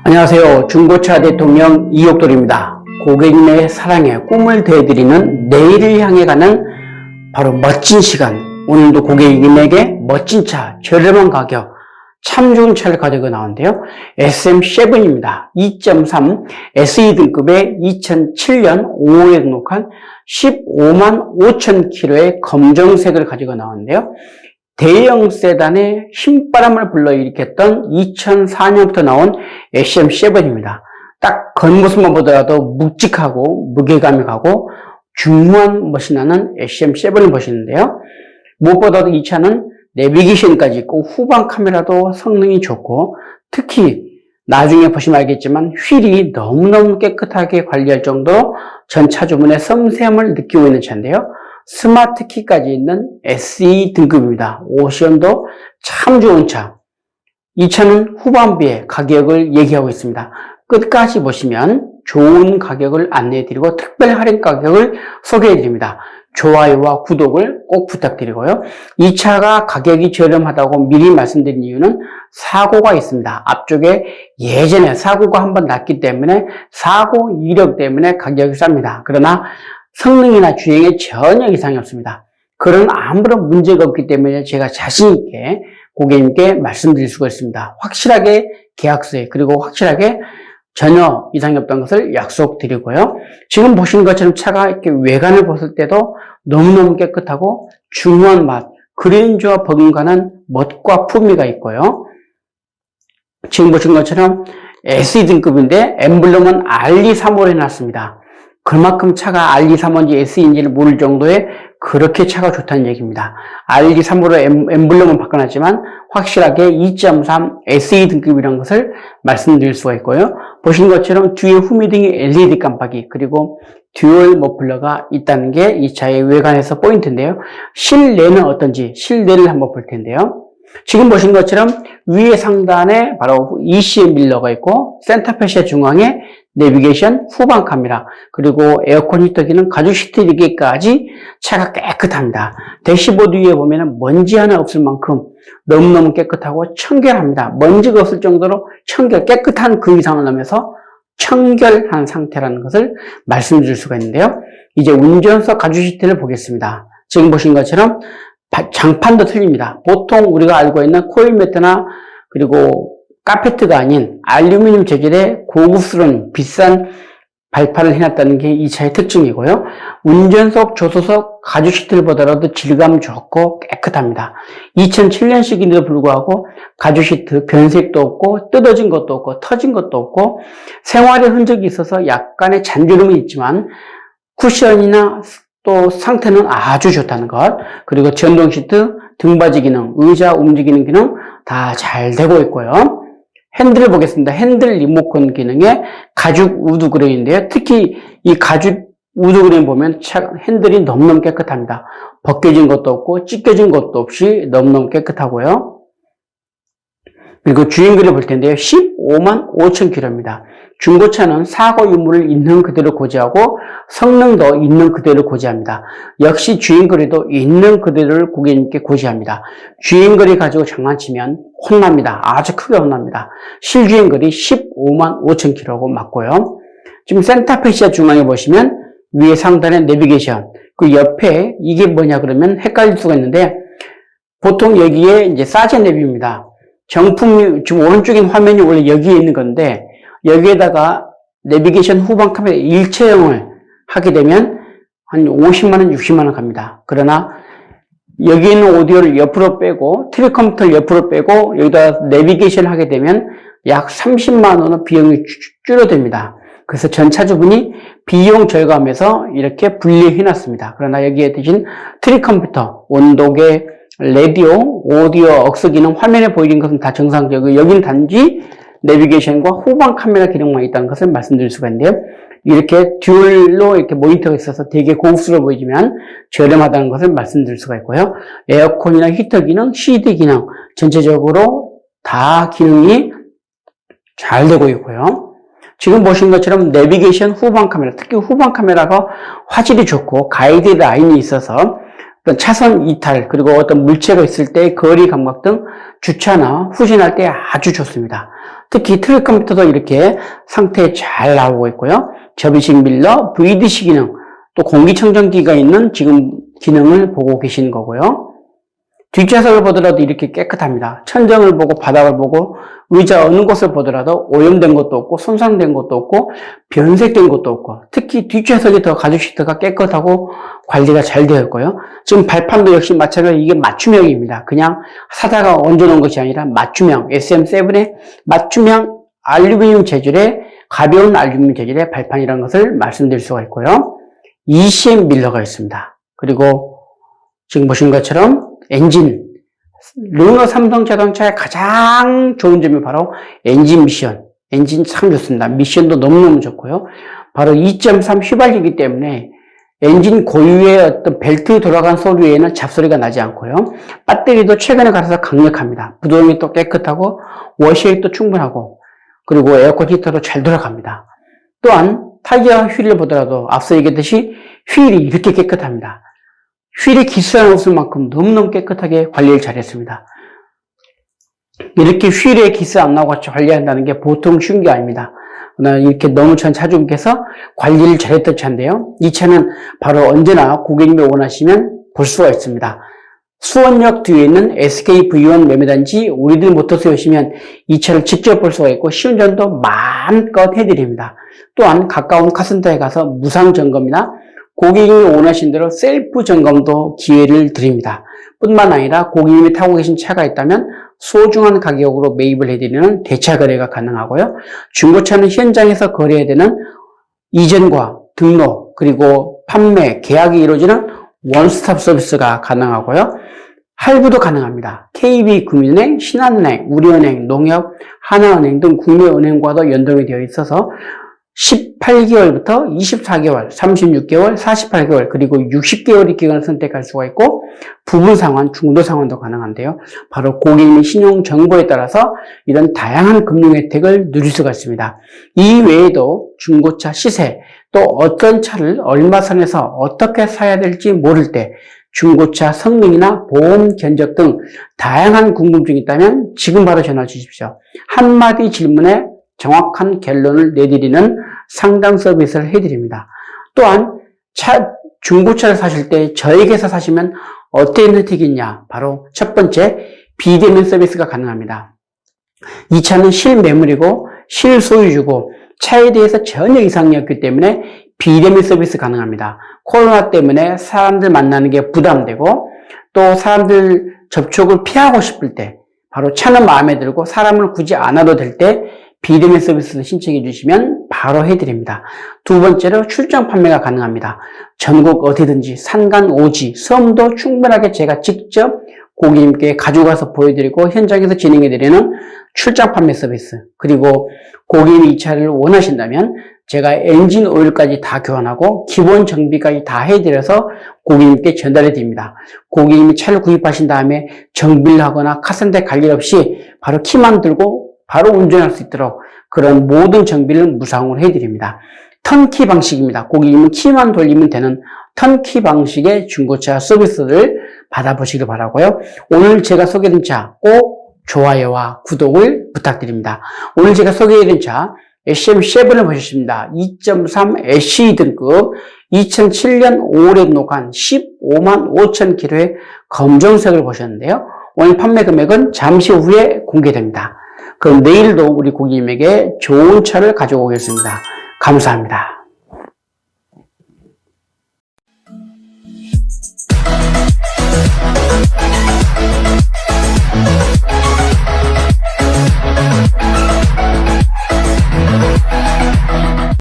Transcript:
안녕하세요. 중고차 대통령 이옥돌입니다. 고객님의 사랑에 꿈을 대드리는 내일을 향해 가는 바로 멋진 시간. 오늘도 고객님에게 멋진 차, 저렴한 가격, 참 좋은 차를 가지고 나왔는데요. SM7입니다. 2.3 SE 등급의 2007년 5월에 등록한 15만 5천 킬로의 검정색을 가지고 나왔는데요. 대형 세단의 힘바람을 불러일으켰던 2004년부터 나온 SM7입니다. 딱 겉모습만 보더라도 묵직하고 무게감이 가고 중후한 멋이 나는 SM7을 보시는데요. 무엇보다도 이 차는 내비게이션까지 있고 후방 카메라도 성능이 좋고 특히 나중에 보시면 알겠지만 휠이 너무너무 깨끗하게 관리할 정도로 전 차주분의 섬세함을 느끼고 있는 차인데요. 스마트 키까지 있는 SE 등급입니다. 옵션도 참 좋은 차. 이 차는 후반부에 가격을 얘기하고 있습니다. 끝까지 보시면 좋은 가격을 안내해드리고 특별 할인 가격을 소개해드립니다. 좋아요와 구독을 꼭 부탁드리고요. 이 차가 가격이 저렴하다고 미리 말씀드린 이유는 사고가 있습니다. 앞쪽에 예전에 사고가 한번 났기 때문에 사고 이력 때문에 가격이 쌉니다. 그러나 성능이나 주행에 전혀 이상이 없습니다. 그런 아무런 문제가 없기 때문에 제가 자신있게 고객님께 말씀드릴 수가 있습니다. 확실하게 계약서에 그리고 확실하게 전혀 이상이 없다는 것을 약속드리고요. 지금 보시는 것처럼 차가 이렇게 외관을 봤을 때도 너무너무 깨끗하고 중후한 맛, 그린주와 버금가는 멋과 품위가 있고요. 지금 보시는 것처럼 SE 등급인데 엠블럼은 RE3호로 해놨습니다. 그만큼 차가 RE3호인지 SE인지를 모를 정도의 그렇게 차가 좋다는 얘기입니다. RE3호로 엠블럼은 바꿔놨지만 확실하게 2.3 SE 등급이라는 것을 말씀드릴 수가 있고요. 보시는 것처럼 뒤에 후미등이 LED 깜빡이 그리고 듀얼 머플러가 있다는 게 이 차의 외관에서 포인트인데요. 실내는 어떤지 실내를 한번 볼 텐데요. 지금 보신 것처럼 위에 상단에 바로 ECM 밀러가 있고 센터 패시아 중앙에 내비게이션, 후방 카메라, 그리고 에어컨 히터 기능, 가죽 시트 리기까지 차가 깨끗합니다. 대시보드 위에 보면 먼지 하나 없을 만큼 너무너무 깨끗하고 청결합니다. 먼지가 없을 정도로 깨끗한 그 이상을 하면서 청결한 상태라는 것을 말씀드릴 수가 있는데요. 이제 운전석 가죽 시트를 보겠습니다. 지금 보신 것처럼 장판도 틀립니다. 보통 우리가 알고 있는 코일 매트나 그리고 카페트가 아닌 알루미늄 재질의 고급스러운 비싼 발판을 해놨다는 게 이 차의 특징이고요. 운전석, 조수석, 가죽 시트를 보더라도 질감 좋고 깨끗합니다. 2007년식인데도 불구하고 가죽 시트 변색도 없고 뜯어진 것도 없고 터진 것도 없고 생활의 흔적이 있어서 약간의 잔주름은 있지만 쿠션이나 또 상태는 아주 좋다는 것. 그리고 전동 시트, 등받이 기능, 의자 움직이는 기능 다 잘 되고 있고요. 핸들을 보겠습니다. 핸들 리모컨 기능에 가죽 우드 그레인인데요. 특히 이 가죽 우드 그레인 보면 핸들이 너무너무 깨끗합니다. 벗겨진 것도 없고 찢겨진 것도 없이 너무너무 깨끗하고요. 그리고 주행거리를 볼 텐데요. 15만 5천 킬로입니다. 중고차는 사고 유무를 있는 그대로 고지하고 성능도 있는 그대로 고지합니다. 역시 주행거리도 있는 그대로를 고객님께 고지합니다. 주행거리 가지고 장난치면 혼납니다. 아주 크게 혼납니다. 실주행거리 15만 5천 킬로고 맞고요. 지금 센터 패시아 중앙에 보시면 위에 상단에 내비게이션, 그 옆에 이게 뭐냐 그러면 헷갈릴 수가 있는데 보통 여기에 이제 사제 내비입니다. 정품, 지금 오른쪽에 화면이 원래 여기에 있는 건데 여기에다가 내비게이션 후방 카메라 일체형을 하게 되면 한 50만원, 60만원 갑니다. 그러나 여기 있는 오디오를 옆으로 빼고 트리 컴퓨터를 옆으로 빼고 여기다 내비게이션 하게 되면 약 30만원은 비용이 줄어듭니다. 그래서 전 차주분이 비용 절감해서 이렇게 분리해 놨습니다. 그러나 여기에 대신 트리 컴퓨터, 온도계, 라디오, 오디오, 억스 기능, 화면에 보이는 것은 다 정상적이고 여기는 단지 내비게이션과 후방 카메라 기능만 있다는 것을 말씀드릴 수가 있는데요. 이렇게 듀얼로 이렇게 모니터가 있어서 되게 고급스러워 보이지만 저렴하다는 것을 말씀드릴 수가 있고요. 에어컨이나 히터 기능, CD 기능 전체적으로 다 기능이 잘 되고 있고요. 지금 보신 것처럼 내비게이션 후방 카메라, 특히 후방 카메라가 화질이 좋고 가이드 라인이 있어서 어떤 차선 이탈, 그리고 어떤 물체가 있을 때 거리 감각 등 주차나 후진할 때 아주 좋습니다. 특히 트랙 컴퓨터도 이렇게 상태 잘 나오고 있고요. 접이식 밀러, VDC 기능, 또 공기청정기가 있는 지금 기능을 보고 계시는 거고요. 뒷좌석을 보더라도 이렇게 깨끗합니다. 천정을 보고 바닥을 보고 의자 어느 곳을 보더라도 오염된 것도 없고 손상된 것도 없고 변색된 것도 없고, 특히 뒷좌석이 더 가죽 시트가 깨끗하고 관리가 잘 되어 있고요. 지금 발판도 역시 마찬가지로 이게 맞춤형입니다. 그냥 사다가 얹어놓은 것이 아니라 맞춤형, SM7의 맞춤형 알루미늄 재질의 가벼운 알루미늄 재질의 발판이라는 것을 말씀드릴 수가 있고요. ECM 밀러가 있습니다. 그리고 지금 보신 것처럼 엔진, 르노 삼성 자동차의 가장 좋은 점이 바로 엔진 미션. 엔진 참 좋습니다. 미션도 너무너무 좋고요. 바로 2.3 휘발유이기 때문에 엔진 고유의 어떤 벨트 돌아간 소리 외에는 잡소리가 나지 않고요. 배터리도 최근에 갈아서 강력합니다. 부동이 또 깨끗하고 워시액도 충분하고, 그리고 에어컨 히터도 잘 돌아갑니다. 또한 타이어 휠을 보더라도 앞서 얘기했듯이 휠이 이렇게 깨끗합니다. 휠이 기스가 없을 만큼 너무너무 깨끗하게 관리를 잘했습니다. 이렇게 휠에 기스 안 나고 같이 관리한다는 게 보통 쉬운 게 아닙니다. 이렇게 너무 전 차주분께서 관리를 잘했던 차인데요. 이 차는 바로 언제나 고객님이 원하시면 볼 수가 있습니다. 수원역 뒤에 있는 SKV1 매매단지 우리들 모터스에 오시면 이 차를 직접 볼 수가 있고 시운전도 마음껏 해드립니다. 또한 가까운 카센터에 가서 무상 점검이나 고객님이 원하신 대로 셀프 점검도 기회를 드립니다. 뿐만 아니라 고객님이 타고 계신 차가 있다면 소중한 가격으로 매입을 해드리는 대차 거래가 가능하고요. 중고차는 현장에서 거래해야 되는 이전과 등록, 그리고 판매, 계약이 이루어지는 원스톱 서비스가 가능하고요. 할부도 가능합니다. KB금융은행, 신한은행, 우리은행, 농협, 하나은행 등 국내은행과도 연동이 되어 있어서 18개월부터 24개월, 36개월, 48개월, 그리고 60개월의 기간을 선택할 수가 있고 부분 상환, 중도 상환도 가능한데요. 바로 고객님의 신용 정보에 따라서 이런 다양한 금융 혜택을 누릴 수가 있습니다. 이 외에도 중고차 시세, 또 어떤 차를 얼마 선에서 어떻게 사야 될지 모를 때 중고차 성능이나 보험 견적 등 다양한 궁금증이 있다면 지금 바로 전화 주십시오. 한마디 질문에 정확한 결론을 내드리는 상담 서비스를 해드립니다. 또한 중고차를 사실 때 저에게서 사시면 어떤 혜택이 있냐? 바로 첫 번째, 비대면 서비스가 가능합니다. 이 차는 실매물이고 실소유주고 차에 대해서 전혀 이상이 없기 때문에 비대면 서비스 가능합니다. 코로나 때문에 사람들 만나는 게 부담되고 또 사람들 접촉을 피하고 싶을 때, 바로 차는 마음에 들고 사람을 굳이 안 와도 될 때 비대면 서비스를 신청해 주시면 바로 해드립니다. 두 번째로 출장 판매가 가능합니다. 전국 어디든지 산간 오지 섬도 충분하게 제가 직접 고객님께 가져가서 보여드리고 현장에서 진행해드리는 출장 판매 서비스, 그리고 고객님이 이 차를 원하신다면 제가 엔진 오일까지 다 교환하고 기본 정비까지 다 해드려서 고객님께 전달해 드립니다. 고객님이 차를 구입하신 다음에 정비를 하거나 카센터에 갈 일 없이 바로 키만 들고 바로 운전할 수 있도록 그런 모든 정비를 무상으로 해드립니다. 턴키 방식입니다. 고객님은 키만 돌리면 되는 턴키 방식의 중고차 서비스를 받아보시길 바라고요. 오늘 제가 소개해드린 차 꼭 좋아요와 구독을 부탁드립니다. 오늘 제가 소개해드린 차 SM7을 보셨습니다. 2.3 SE 등급 2007년 5월에 녹한 15만 5천 킬로의 검정색을 보셨는데요. 오늘 판매 금액은 잠시 후에 공개됩니다. 그럼 내일도 우리 고객님에게 좋은 차를 가져오겠습니다. 감사합니다.